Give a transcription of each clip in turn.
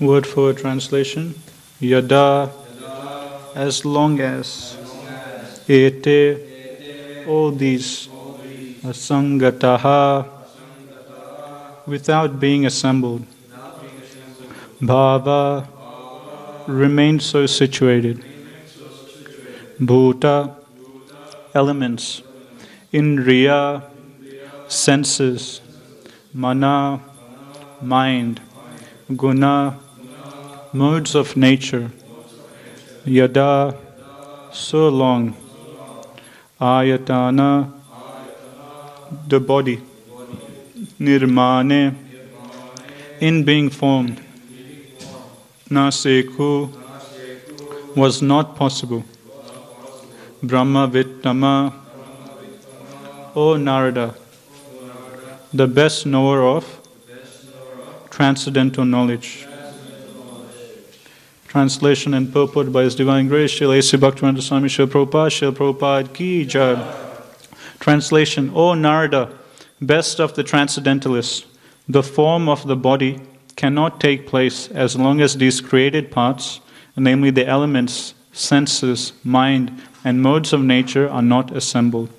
Word for word translation. Yada, as long as, ete, all these, asangataha, without being assembled, bhava, remain so situated, bhuta, elements, indriya, senses, mana, mind, guna, modes of nature, yada, so long, ayatana, the body, nirmane, in being formed, naseku, was not possible, Brahma Vittama, O Narada, the best knower of transcendental knowledge. Translation and purport by His Divine Grace, Srila A.C. Bhaktivinoda Swami Srila Prabhupada Ki Jai. Translation, O Narada, best of the transcendentalists, the form of the body cannot take place as long as these created parts, namely the elements, senses, mind, and modes of nature are not assembled.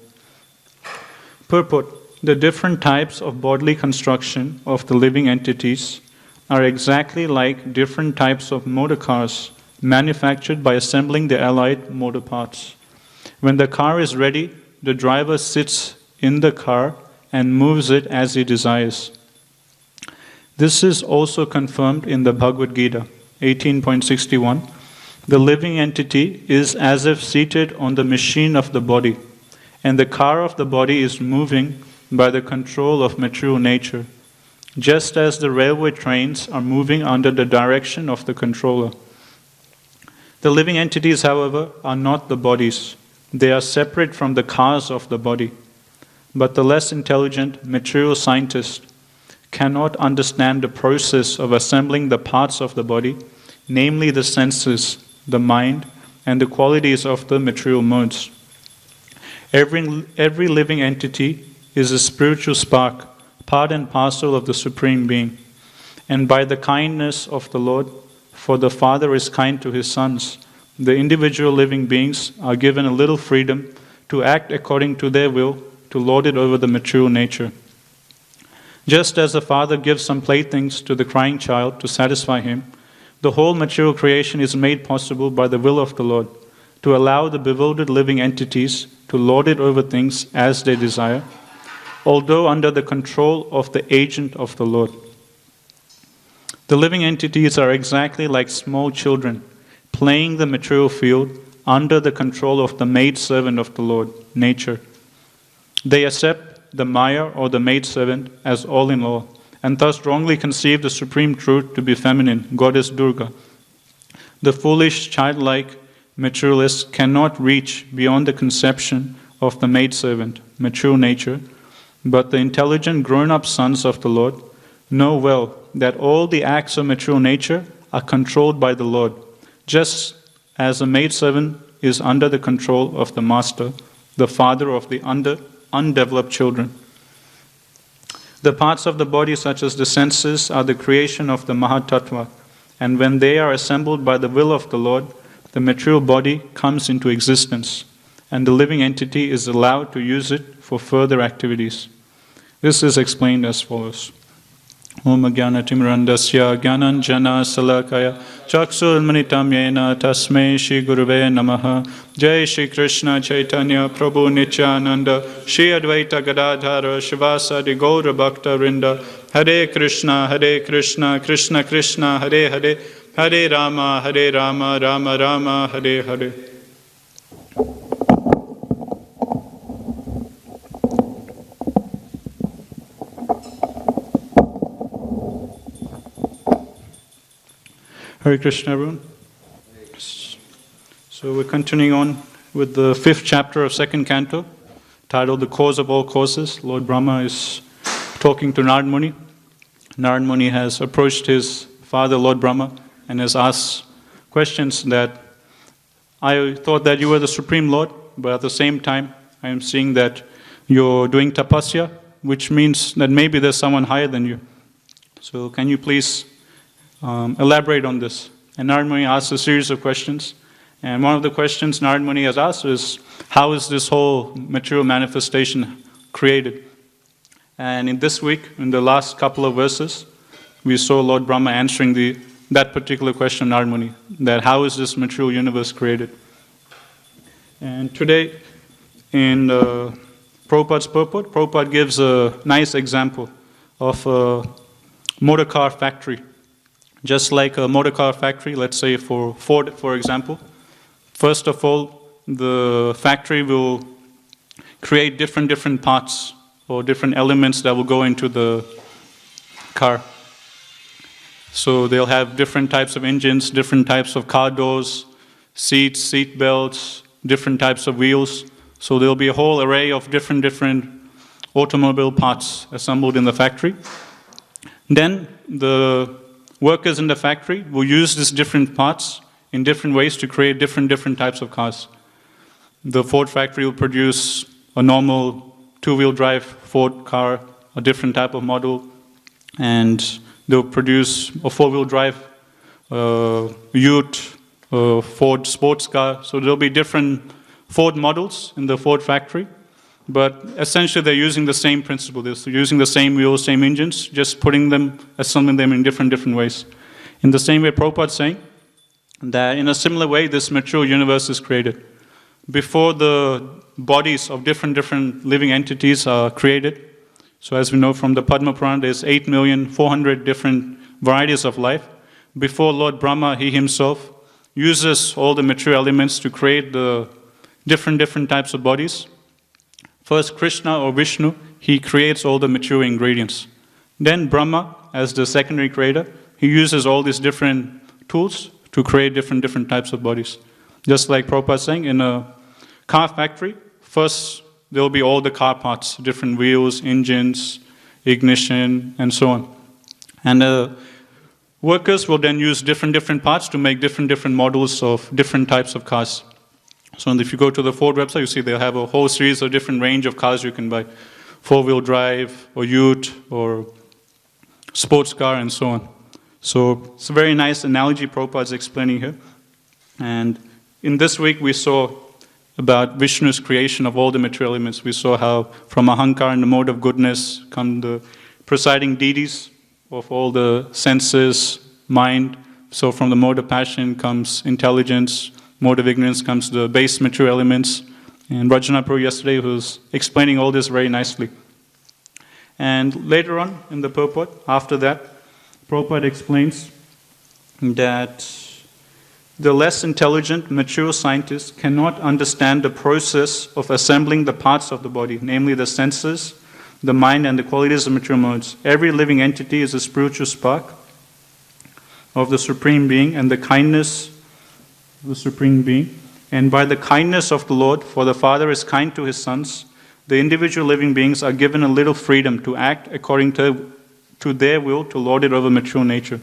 Purport, the different types of bodily construction of the living entities are exactly like different types of motor cars manufactured by assembling the allied motor parts. When the car is ready, the driver sits in the car and moves it as he desires. This is also confirmed in the Bhagavad Gita 18.61. The living entity is as if seated on the machine of the body, and the car of the body is moving by the control of material nature, just as the railway trains are moving under the direction of the controller. The living entities, however, are not the bodies. They are separate from the cars of the body. But the less intelligent material scientist cannot understand the process of assembling the parts of the body, namely the senses, the mind, and the qualities of the material modes. Every living entity is a spiritual spark, part and parcel of the Supreme Being. And by the kindness of the Lord, for the Father is kind to His sons, the individual living beings are given a little freedom to act according to their will, to lord it over the material nature. Just as the father gives some playthings to the crying child to satisfy him, the whole material creation is made possible by the will of the Lord, to allow the bewildered living entities to lord it over things as they desire, although under the control of the agent of the Lord. The living entities are exactly like small children, playing the material field under the control of the maidservant of the Lord, nature. They accept the Maya or the maidservant as all in all, and thus wrongly conceive the supreme truth to be feminine, Goddess Durga. The foolish, childlike materialists cannot reach beyond the conception of the maidservant, material nature, but the intelligent grown-up sons of the Lord know well that all the acts of material nature are controlled by the Lord, just as a maidservant is under the control of the master, the father of the undeveloped children. The parts of the body, such as the senses, are the creation of the Mahatattva, and when they are assembled by the will of the Lord, the material body comes into existence, and the living entity is allowed to use it for further activities. This is explained as follows. Om Jnanatimrandasya Jnananjana Salakaya Chaksurmanitam Yena Tasmai Shri Guruve Namaha. Jai Shri Krishna Chaitanya Prabhu Nityananda Shri Advaita Gadadhara Shivasadi Gaura Bhakta Rinda. Hare Krishna Krishna Krishna Hare Hare Hare Rama Rama Rama Hare Hare. Hare Krishna, everyone. So we're continuing on with the 5th chapter of 2nd canto, titled The Cause of All Causes. Lord Brahma is talking to Narad Muni. Narad Muni has approached his father, Lord Brahma, and has asked questions that, I thought that you were the Supreme Lord, but at the same time, I am seeing that you're doing tapasya, which means that maybe there's someone higher than you. So can you please elaborate on this? And Narad Muni asked a series of questions. And one of the questions Narad Muni has asked is, how is this whole material manifestation created? And in this week, in the last couple of verses, we saw Lord Brahma answering that particular question, Narad Muni, that how is this material universe created? And today, in Prabhupada's purport, Prabhupada gives a nice example of a motor car factory. Just like a motor car factory, let's say for Ford, for example, first of all, the factory will create different parts or different elements that will go into the car. So they'll have different types of engines, different types of car doors, seats, seat belts, different types of wheels. So there'll be a whole array of different automobile parts assembled in the factory. Then the workers in the factory will use these different parts in different ways to create different types of cars. The Ford factory will produce a normal two-wheel drive Ford car, a different type of model, and they'll produce a four-wheel drive Ute, Ford sports car. So there'll be different Ford models in the Ford factory, but essentially they're using the same principle. They're using the same wheels, same engines, just assembling them in different ways. In the same way, Prabhupada is saying that in a similar way, this material universe is created. Before the bodies of different living entities are created, so as we know from the Padma Purana, there's 8,400,000 different varieties of life. Before Lord Brahma, he himself uses all the material elements to create the different types of bodies. First, Krishna or Vishnu, he creates all the material ingredients. Then Brahma, as the secondary creator, he uses all these different tools to create different types of bodies. Just like Prabhupada is saying, in a car factory, first there will be all the car parts, different wheels, engines, ignition, and so on. And the workers will then use different parts to make different models of different types of cars. So if you go to the Ford website, you see they'll have a whole series of different range of cars you can buy. Four-wheel drive, or Ute, or sports car, and so on. So it's a very nice analogy Prabhupada is explaining here. And in this week we saw about Vishnu's creation of all the material elements. We saw how from Ahankar and the mode of goodness come the presiding deities of all the senses, mind. So from the mode of passion comes intelligence, mode of ignorance comes the base material elements. And Rajana Prabhu yesterday was explaining all this very nicely. And later on in the purport, after that, Prabhupada explains that the less intelligent, mature scientists cannot understand the process of assembling the parts of the body, namely the senses, the mind, and the qualities of material modes. Every living entity is a spiritual spark of the Supreme Being and the kindness of the Supreme Being. And by the kindness of the Lord, for the Father is kind to his sons, the individual living beings are given a little freedom to act according to their will to lord it over material nature.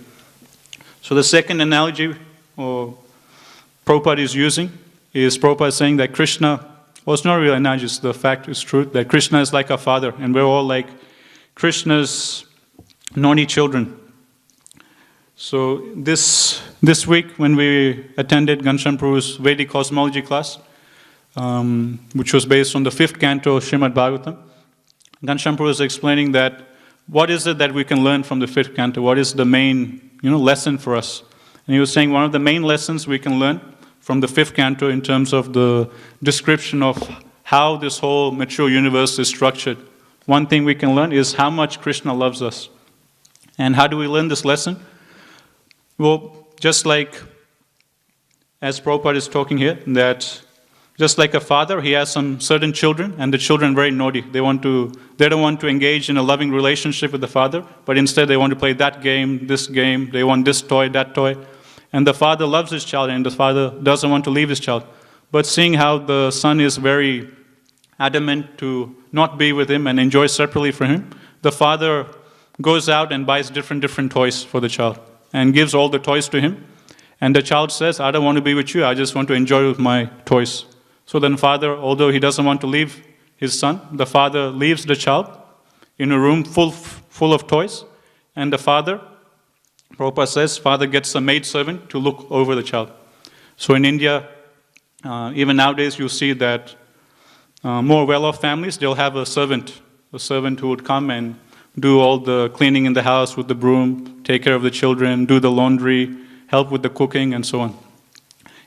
So the second analogy Prabhupada is using is Prabhupada saying that Krishna, well, it's not really an analogy, it's the fact, it's truth, that Krishna is like our father, and we're all like Krishna's naughty children. So this week when we attended Ghanshyam Prabhu's Vedic cosmology class, which was based on the 5th canto of Srimad Bhagavatam, Ghanshyam Prabhu was explaining that what is it that we can learn from the 5th canto? What is the main lesson for us? And he was saying one of the main lessons we can learn from the 5th canto in terms of the description of how this whole material universe is structured. One thing we can learn is how much Krishna loves us. And how do we learn this lesson? Well, just like as Prabhupada is talking here, that just like a father, he has some certain children, and the children are very naughty. They don't want to engage in a loving relationship with the father, but instead they want to play that game, they want this toy, that toy. And the father loves his child, and the father doesn't want to leave his child. But seeing how the son is very adamant to not be with him and enjoy separately from him, the father goes out and buys different toys for the child and gives all the toys to him. And the child says, I don't want to be with you, I just want to enjoy with my toys. So then father, although he doesn't want to leave his son, the father leaves the child in a room full of toys. And the father, Prabhupada says, father gets a maid servant to look over the child. So in India, even nowadays you'll see that more well-off families, they'll have a servant who would come and do all the cleaning in the house with the broom, take care of the children, do the laundry, help with the cooking, and so on.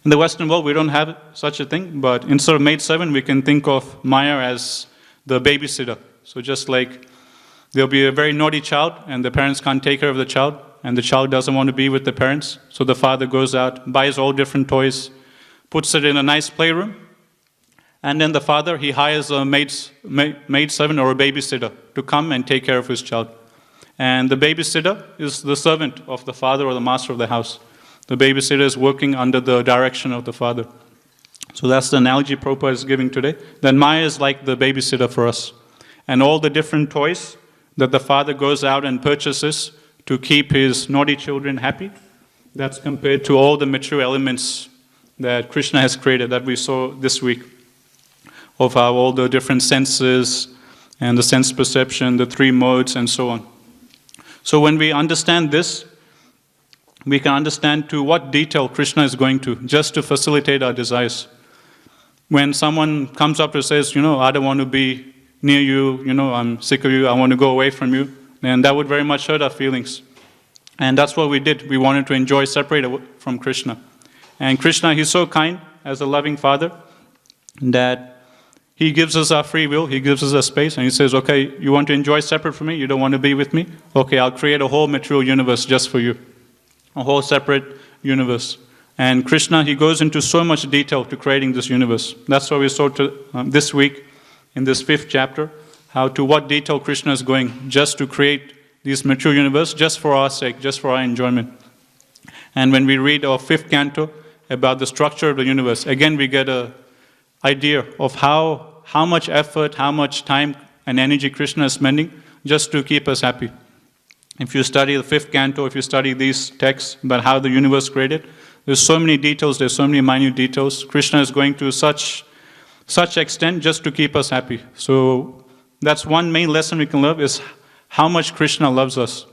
In the Western world, we don't have such a thing, but instead of maid servant, we can think of Maya as the babysitter. So just like there'll be a very naughty child, and the parents can't take care of the child, and the child doesn't want to be with the parents, so the father goes out, buys all different toys, puts it in a nice playroom, and then the father, he hires a maid servant or a babysitter to come and take care of his child. And the babysitter is the servant of the father or the master of the house. The babysitter is working under the direction of the father. So that's the analogy Prabhupada is giving today. Then Maya is like the babysitter for us. And all the different toys that the father goes out and purchases to keep his naughty children happy, that's compared to all the material elements that Krishna has created that we saw this week, of how all the different senses and the sense perception, the three modes, and so on. So when we understand this, we can understand to what detail Krishna is going to, just to facilitate our desires. When someone comes up and says, I don't want to be near you, I'm sick of you, I want to go away from you, then that would very much hurt our feelings. And that's what we did. We wanted to enjoy separate from Krishna. And Krishna, he's so kind as a loving father that he gives us our free will, he gives us a space, and he says, okay, you want to enjoy separate from me, you don't want to be with me? Okay, I'll create a whole material universe just for you. A whole separate universe. And Krishna, he goes into so much detail to creating this universe. That's why we saw this week in this 5th chapter, how to what detail Krishna is going just to create this material universe just for our sake, just for our enjoyment. And when we read our 5th canto about the structure of the universe, again we get an idea of how much effort, how much time and energy Krishna is spending just to keep us happy. If you study the 5th canto, if you study these texts about how the universe created, there's so many details, there's so many minute details. Krishna is going to such extent just to keep us happy. So that's one main lesson we can learn, is how much Krishna loves us.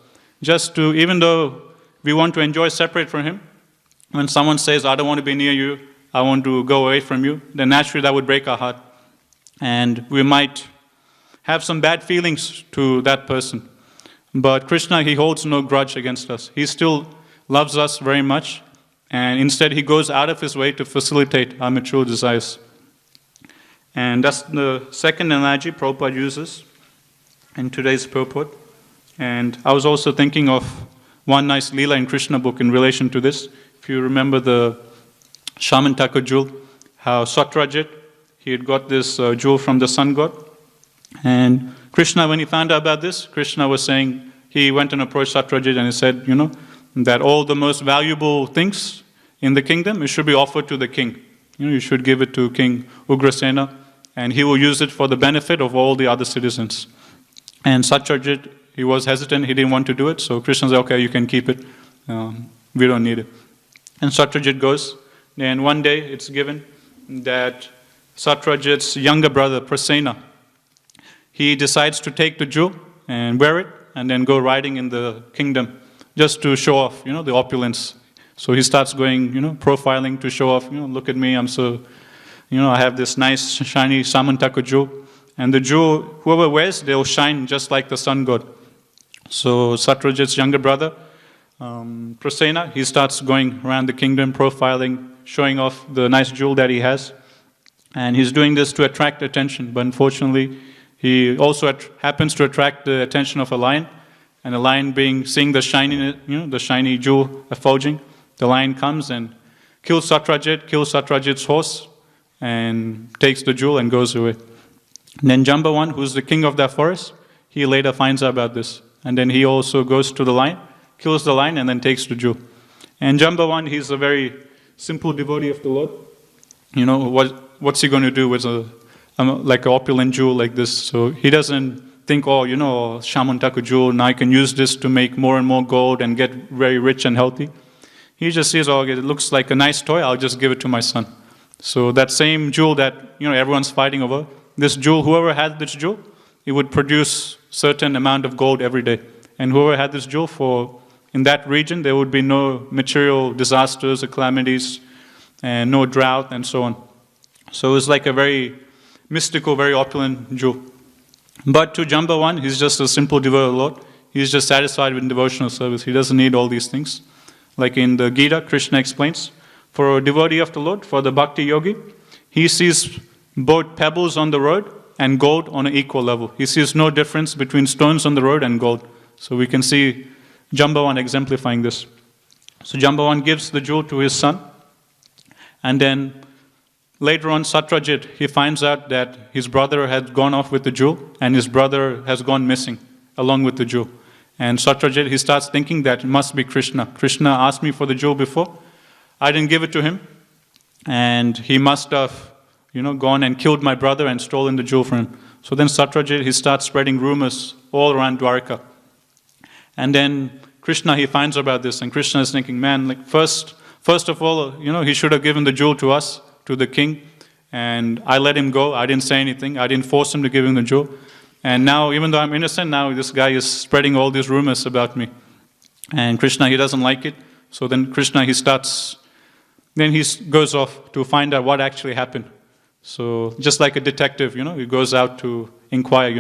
Just to, even though we want to enjoy separate from him, when someone says, I don't want to be near you, I want to go away from you, then naturally that would break our heart. And we might have some bad feelings to that person. But Krishna, he holds no grudge against us. He still loves us very much. And instead, he goes out of his way to facilitate our material desires. And that's the second analogy Prabhupada uses in today's purport. And I was also thinking of one nice Leela in Krishna book in relation to this. If you remember the Shamantaka jewel, how Satrajit, he had got this jewel from the sun god. And Krishna, when he found out about this, Krishna was saying, he went and approached Satrajit and he said, that all the most valuable things in the kingdom, it should be offered to the king. You should give it to King Ugrasena, and he will use it for the benefit of all the other citizens. And Satrajit, he was hesitant, he didn't want to do it, so Krishna said, okay, you can keep it, we don't need it. And Satrajit goes, and one day it's given that Satrajit's younger brother, Prasena, he decides to take the jewel and wear it and then go riding in the kingdom just to show off, the opulence. So he starts going, profiling to show off, look at me, I'm so, I have this nice shiny Samantaka jewel. And the jewel, whoever wears, they'll shine just like the sun god. So Satrajit's younger brother, Prasena, he starts going around the kingdom, profiling, showing off the nice jewel that he has. And he's doing this to attract attention, but unfortunately, he also happens to attract the attention of a lion, and the lion seeing the shiny jewel effulging, the lion comes and kills Satrajit's horse, and takes the jewel and goes away. And then Jambavan, who's the king of that forest, he later finds out about this, and then he also goes to the lion, kills the lion, and then takes the jewel. And Jambavan, he's a very simple devotee of the Lord. What's he going to do with a like an opulent jewel like this. So he doesn't think, oh, Shamantaku jewel, now I can use this to make more and more gold and get very rich and healthy. He just sees, oh, okay, it looks like a nice toy, I'll just give it to my son. So that same jewel that everyone's fighting over, this jewel, whoever had this jewel, it would produce certain amount of gold every day. And whoever had this jewel, in that region, there would be no material disasters or calamities, and no drought, and so on. So it's like a very mystical, very opulent jewel. But to Jambavan, he's just a simple devotee of the Lord. He's just satisfied with devotional service. He doesn't need all these things. Like in the Gita, Krishna explains, for a devotee of the Lord, for the bhakti yogi, he sees both pebbles on the road and gold on an equal level. He sees no difference between stones on the road and gold. So we can see Jambavan exemplifying this. So Jambavan gives the jewel to his son, and then later on, Satrajit, he finds out that his brother had gone off with the jewel, and his brother has gone missing along with the jewel. And Satrajit, he starts thinking that it must be Krishna. Krishna asked me for the jewel before. I didn't give it to him, and he must have, gone and killed my brother and stolen the jewel from him. So then Satrajit, he starts spreading rumors all around Dwarka. And then Krishna, he finds about this, and Krishna is thinking, man, like first of all, he should have given the jewel to us, to the king, and I let him go. I didn't say anything. I didn't force him to give him the jewel. And now, even though I'm innocent, now this guy is spreading all these rumors about me. And Krishna, he doesn't like it. So then Krishna, he goes off to find out what actually happened. So just like a detective, he goes out to inquire,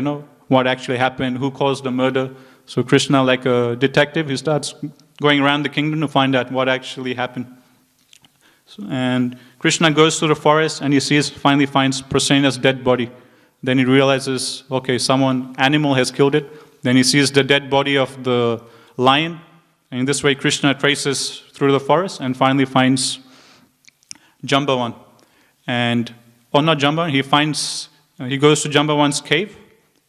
what actually happened, who caused the murder. So Krishna, like a detective, he starts going around the kingdom to find out what actually happened. And Krishna goes to the forest and he finally finds Prasena's dead body. Then he realizes, okay, animal has killed it. Then he sees the dead body of the lion. And in this way, Krishna traces through the forest and finally finds Jambavan. Not Jambavan, he goes to Jambavan's cave,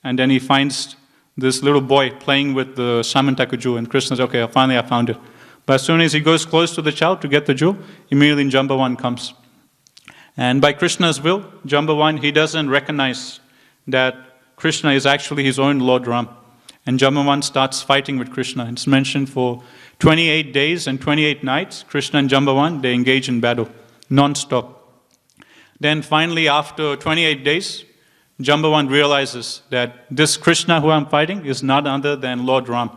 and then he finds this little boy playing with the Shamantaku jewel. And Krishna says, okay, finally I found it. But as soon as he goes close to the child to get the jewel, immediately Jambavan comes. And by Krishna's will, Jambavan, he doesn't recognize that Krishna is actually his own Lord Ram. And Jambavan starts fighting with Krishna. It's mentioned for 28 days and 28 nights, Krishna and Jambavan, they engage in battle, non-stop. Then finally, after 28 days, Jambavan realizes that this Krishna who I'm fighting is none other than Lord Ram.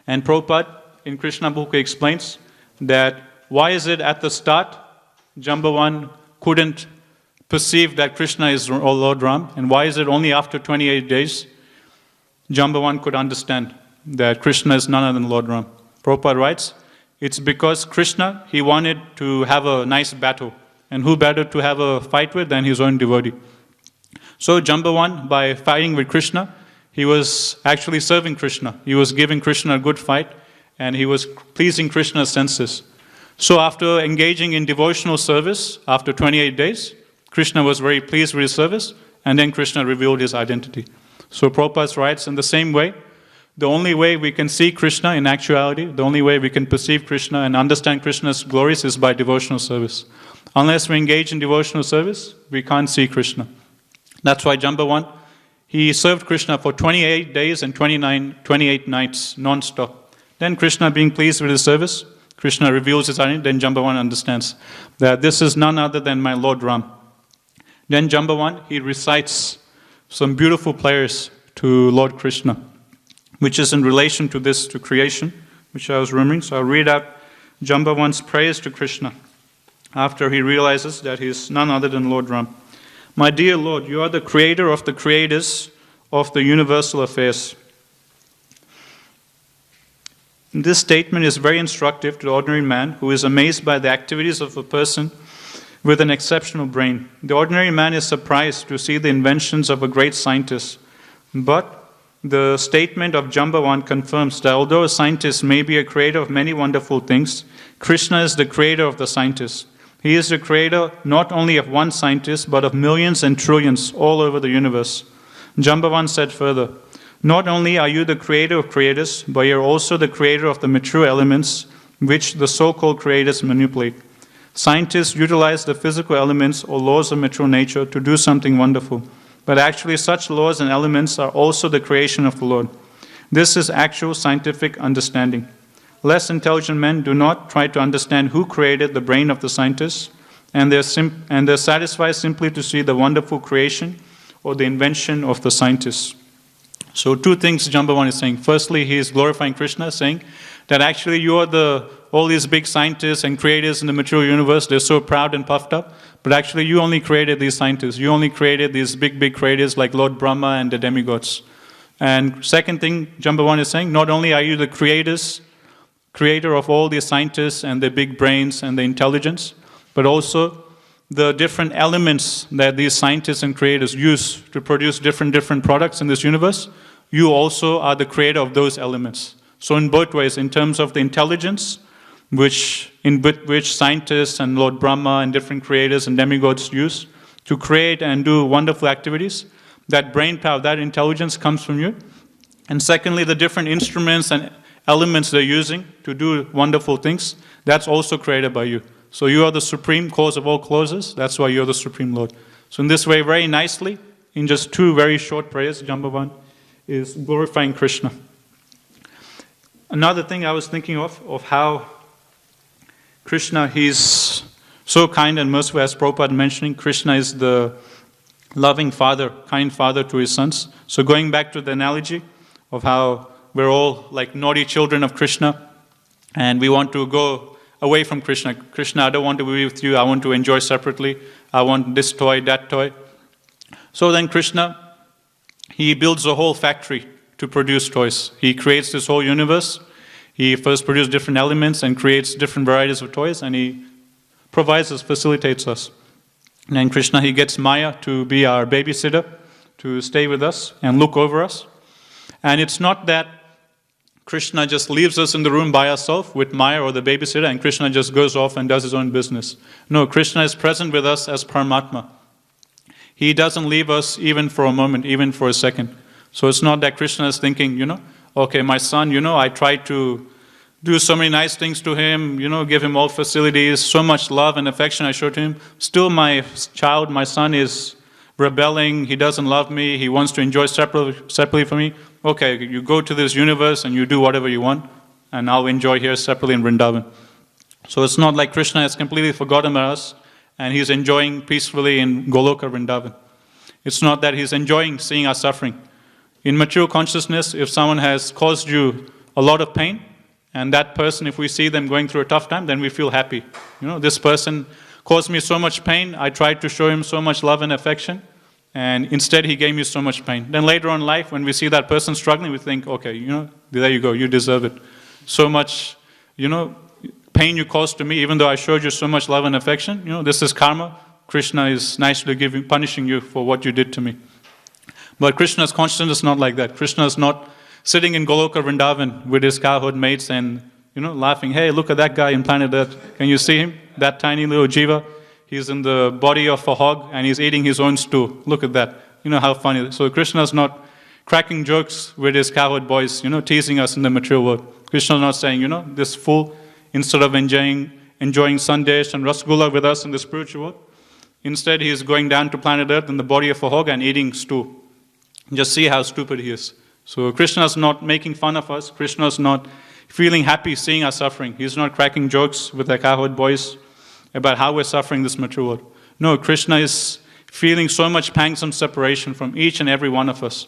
And Prabhupada, in Krishna Book, explains that why is it at the start Jambavan couldn't perceive that Krishna is Lord Ram, and why is it only after 28 days Jambavan could understand that Krishna is none other than Lord Ram? Prabhupada writes, it's because Krishna, he wanted to have a nice battle, and who better to have a fight with than his own devotee? So Jambavan, by fighting with Krishna, he was actually serving Krishna. He was giving Krishna a good fight, and he was pleasing Krishna's senses. So after engaging in devotional service, after 28 days, Krishna was very pleased with his service, and then Krishna revealed his identity. So Prabhupada writes, in the same way, the only way we can see Krishna in actuality, the only way we can perceive Krishna and understand Krishna's glories is by devotional service. Unless we engage in devotional service, we can't see Krishna. That's why Jambavan, he served Krishna for 28 days and 28 nights, non-stop. Then Krishna, being pleased with his service, Krishna reveals his identity, then Jambavan understands that this is none other than my Lord Ram. Then Jambavan, he recites some beautiful prayers to Lord Krishna, which is in relation to this, to creation, which I was remembering. So I'll read out Jambavan's prayers to Krishna after he realizes that he is none other than Lord Ram. My dear Lord, you are the creator of the creators of the universal affairs. This statement is very instructive to the ordinary man who is amazed by the activities of a person with an exceptional brain. The ordinary man is surprised to see the inventions of a great scientist. But the statement of Jambavan confirms that although a scientist may be a creator of many wonderful things, Krishna is the creator of the scientist. He is the creator not only of one scientist, but of millions and trillions all over the universe. Jambavan said further, not only are you the creator of creators, but you are also the creator of the material elements which the so-called creators manipulate. Scientists utilize the physical elements or laws of material nature to do something wonderful. But actually, such laws and elements are also the creation of the Lord. This is actual scientific understanding. Less intelligent men do not try to understand who created the brain of the scientists, and they're satisfied simply to see the wonderful creation or the invention of the scientists. So two things Jambavan is saying. Firstly, he is glorifying Krishna, saying that actually you are all these big scientists and creators in the material universe, they're so proud and puffed up, but actually you only created these scientists. You only created these big creators like Lord Brahma and the demigods. And second thing Jambavan is saying, not only are you the creator of all these scientists and the big brains and the intelligence, but also the different elements that these scientists and creators use to produce different products in this universe, you also are the creator of those elements. So in both ways, in terms of the intelligence, which scientists and Lord Brahma and different creators and demigods use to create and do wonderful activities, that brain power, that intelligence comes from you. And secondly, the different instruments and elements they're using to do wonderful things, that's also created by you. So you are the supreme cause of all causes, that's why you're the Supreme Lord. So in this way, very nicely, in just two very short prayers, Jambavan is glorifying Krishna. Another thing I was thinking of how Krishna, he's so kind and merciful, as Prabhupada mentioning, Krishna is the loving father, kind father to his sons. So going back to the analogy of how we're all like naughty children of Krishna, and we want to go away from Krishna. Krishna, I don't want to be with you, I want to enjoy separately, I want this toy, that toy. So then Krishna, he builds a whole factory to produce toys. He creates this whole universe. He first produces different elements and creates different varieties of toys, and he provides us, facilitates us. And then Krishna, he gets Maya to be our babysitter, to stay with us and look over us. And it's not that Krishna just leaves us in the room by ourselves with Maya or the babysitter, and Krishna just goes off and does his own business. No, Krishna is present with us as Paramatma. He doesn't leave us even for a moment, even for a second. So it's not that Krishna is thinking, okay, my son, I tried to do so many nice things to him, give him all facilities, so much love and affection I showed to him. Still my child, my son is rebelling, he doesn't love me, he wants to enjoy separately from me. Okay, you go to this universe and you do whatever you want, and I'll enjoy here separately in Vrindavan. So it's not like Krishna has completely forgotten about us, and he's enjoying peacefully in Goloka Vrindavan. It's not that he's enjoying seeing us suffering. In mature consciousness, if someone has caused you a lot of pain, and that person, if we see them going through a tough time, then we feel happy. This person caused me so much pain, I tried to show him so much love and affection, and instead he gave me so much pain. Then later on in life, when we see that person struggling, we think, okay, there you go, you deserve it. So much, pain you caused to me, even though I showed you so much love and affection, this is karma. Krishna is nicely punishing you for what you did to me. But Krishna's consciousness is not like that. Krishna is not sitting in Goloka Vrindavan with his cowherd mates and, laughing, hey, look at that guy in planet Earth. Can you see him? That tiny little jiva. He's in the body of a hog and he's eating his own stew. Look at that. How funny. So Krishna's not cracking jokes with his cowherd boys, teasing us in the material world. Krishna's not saying, this fool, instead of enjoying sandesh and rasgulla with us in the spiritual world, instead he is going down to planet Earth in the body of a hog and eating stew. Just see how stupid he is. So Krishna's not making fun of us. Krishna's not feeling happy seeing us suffering. He's not cracking jokes with the cowherd boys about how we're suffering this material world. No, Krishna is feeling so much pangs and separation from each and every one of us.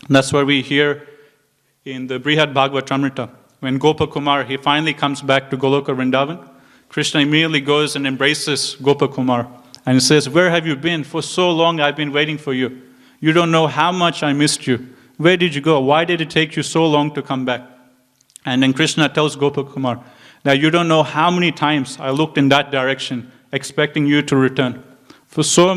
And that's why we hear in the Brihad Bhagavatamrita, when Gopakumar, he finally comes back to Goloka Vrindavan, Krishna immediately goes and embraces Gopakumar. And he says, where have you been? For so long I've been waiting for you. You don't know how much I missed you. Where did you go? Why did it take you so long to come back? And then Krishna tells Gopakumar that you don't know how many times I looked in that direction, expecting you to return. For so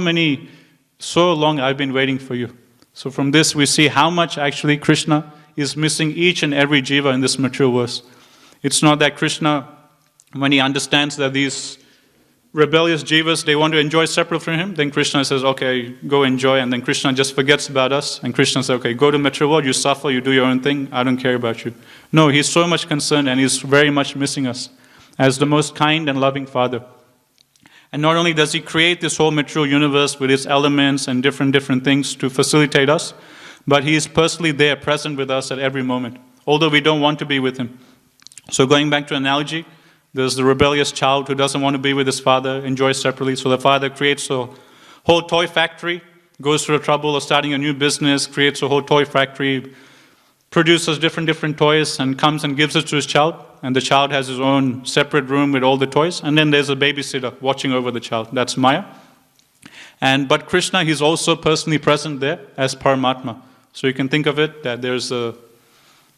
long I've been waiting for you. So from this we see how much actually Krishna is missing each and every jiva in this material verse. It's not that Krishna, when he understands that these rebellious jivas, they want to enjoy separate from him, then Krishna says, okay, go enjoy, and then Krishna just forgets about us, and Krishna says, okay, go to material world, you suffer, you do your own thing, I don't care about you. No, he's so much concerned, and he's very much missing us as the most kind and loving father. And not only does he create this whole material universe with its elements and different things to facilitate us, but he is personally there, present with us at every moment, although we don't want to be with him. So going back to analogy, there's the rebellious child who doesn't want to be with his father, enjoys separately. So the father creates a whole toy factory, goes through the trouble of starting a new business, creates a whole toy factory, produces different toys, and comes and gives it to his child. And the child has his own separate room with all the toys. And then there's a babysitter watching over the child. That's Maya. But Krishna, he's also personally present there as Paramatma. So you can think of it that there's a,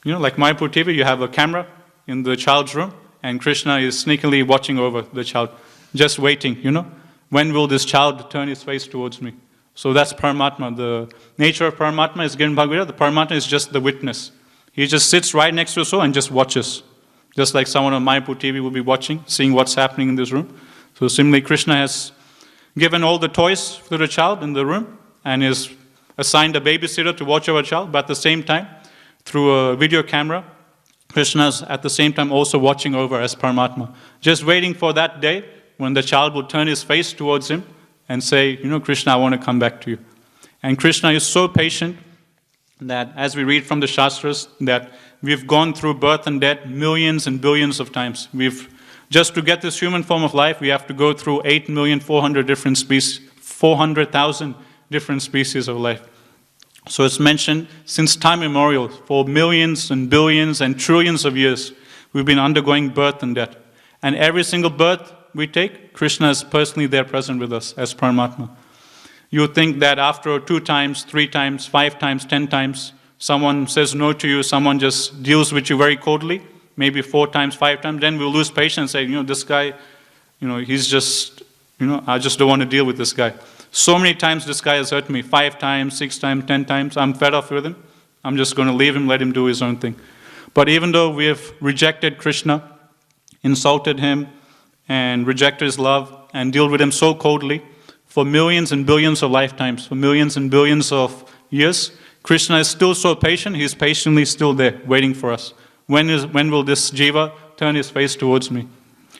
like Mayapur TV, you have a camera in the child's room, and Krishna is sneakily watching over the child, just waiting, when will this child turn his face towards me? So that's Paramatma. The nature of Paramatma is given in Bhagavad Gita. The Paramatma is just the witness. He just sits right next to us all and just watches. Just like someone on Mayapur TV will be watching, seeing what's happening in this room. So similarly, Krishna has given all the toys to the child in the room and is assigned a babysitter to watch over a child, but at the same time, through a video camera, Krishna's at the same time also watching over as Paramatma. Just waiting for that day when the child will turn his face towards him and say, Krishna, I want to come back to you. And Krishna is so patient that, as we read from the Shastras, that we've gone through birth and death millions and billions of times. Just to get this human form of life, we have to go through 8,400,000 different species, 400,000 different species of life. So it's mentioned, since time immemorial, for millions and billions and trillions of years, we've been undergoing birth and death. And every single birth we take, Krishna is personally there present with us as Paramatma. You would think that after 2 times, 3 times, 5 times, 10 times, someone says no to you, someone just deals with you very coldly, maybe 4 times, 5 times, then we'll lose patience and say, this guy, he's just, I just don't want to deal with this guy. So many times this guy has hurt me, 5 times, 6 times, 10 times. I'm fed up with him. I'm just going to leave him, let him do his own thing. But even though we have rejected Krishna, insulted him, and rejected his love, and dealt with him so coldly, for millions and billions of lifetimes, for millions and billions of years, Krishna is still so patient. He's patiently still there, waiting for us. When will this jiva turn his face towards me?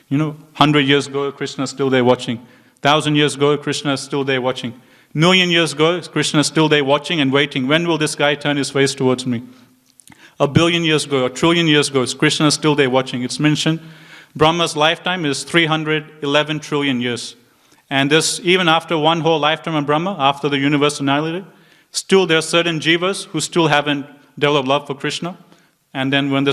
100 years ago, Krishna is still there watching. 1,000 years ago, Krishna is still there watching. 1,000,000 years ago, Krishna is still there watching and waiting. When will this guy turn his face towards me? 1,000,000,000 years ago, 1,000,000,000,000 years ago, Krishna is still there watching. It's mentioned Brahma's lifetime is 311 trillion years. And this, even after one whole lifetime of Brahma, after the universe annihilated, still there are certain jivas who still haven't developed love for Krishna. And then when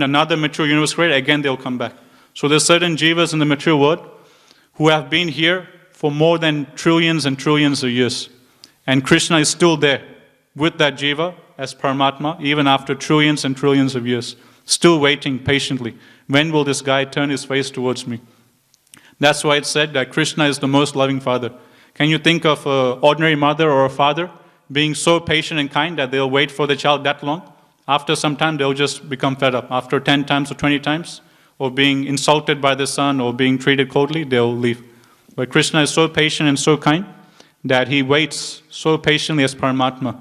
another material universe is created, again they'll come back. So there's certain jivas in the material world who have been here for more than trillions and trillions of years. And Krishna is still there with that jiva as Paramatma, even after trillions and trillions of years, still waiting patiently. When will this guy turn his face towards me? That's why it's said that Krishna is the most loving father. Can you think of an ordinary mother or a father being so patient and kind that they'll wait for the child that long? After some time, they'll just become fed up. After 10 times or 20 times, or being insulted by the son, or being treated coldly, they'll leave. But Krishna is so patient and so kind that he waits so patiently as Paramatma.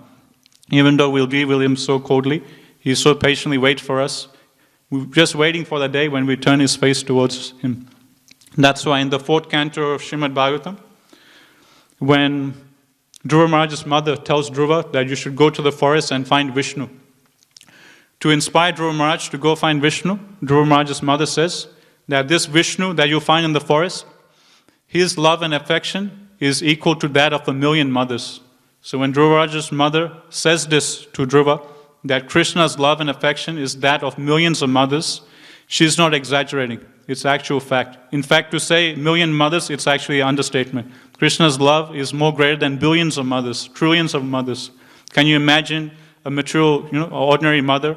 Even though we'll deal with him so coldly, he so patiently waits for us. We're just waiting for the day when we turn his face towards him. That's why in the 4th canto of Srimad Bhagavatam, when Dhruva Maharaj's mother tells Dhruva that you should go to the forest and find Vishnu. To inspire Dhruva Maharaj to go find Vishnu, Dhruva Maharaj's mother says that this Vishnu that you find in the forest, his love and affection is equal to that of 1,000,000 mothers. So when Dhruva Maharaj's mother says this to Dhruva, that Krishna's love and affection is that of millions of mothers, she's not exaggerating. It's actual fact. In fact, to say 1,000,000 mothers, it's actually an understatement. Krishna's love is more greater than billions of mothers, trillions of mothers. Can you imagine a material, ordinary mother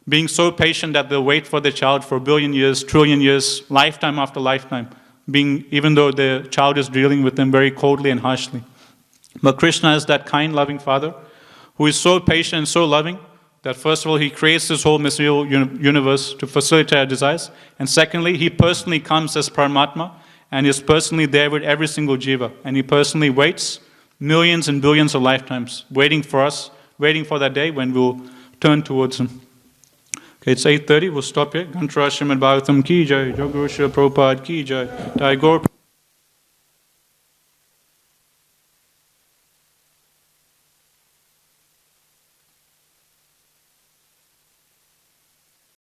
being so patient that they'll wait for their child for 1,000,000,000 years, trillion years, lifetime after lifetime, even though the child is dealing with them very coldly and harshly. But Krishna is that kind, loving father who is so patient and so loving that first of all, he creates this whole material universe to facilitate our desires. And secondly, he personally comes as Paramatma and is personally there with every single jiva. And he personally waits millions and billions of lifetimes, waiting for us, waiting for that day when we'll turn towards him. Okay, it's 8:30, we'll stop here. Gantra Srimad Bhagavatam ki jai, Jaguru Srila Prabhupada ki jai, Jai Gaur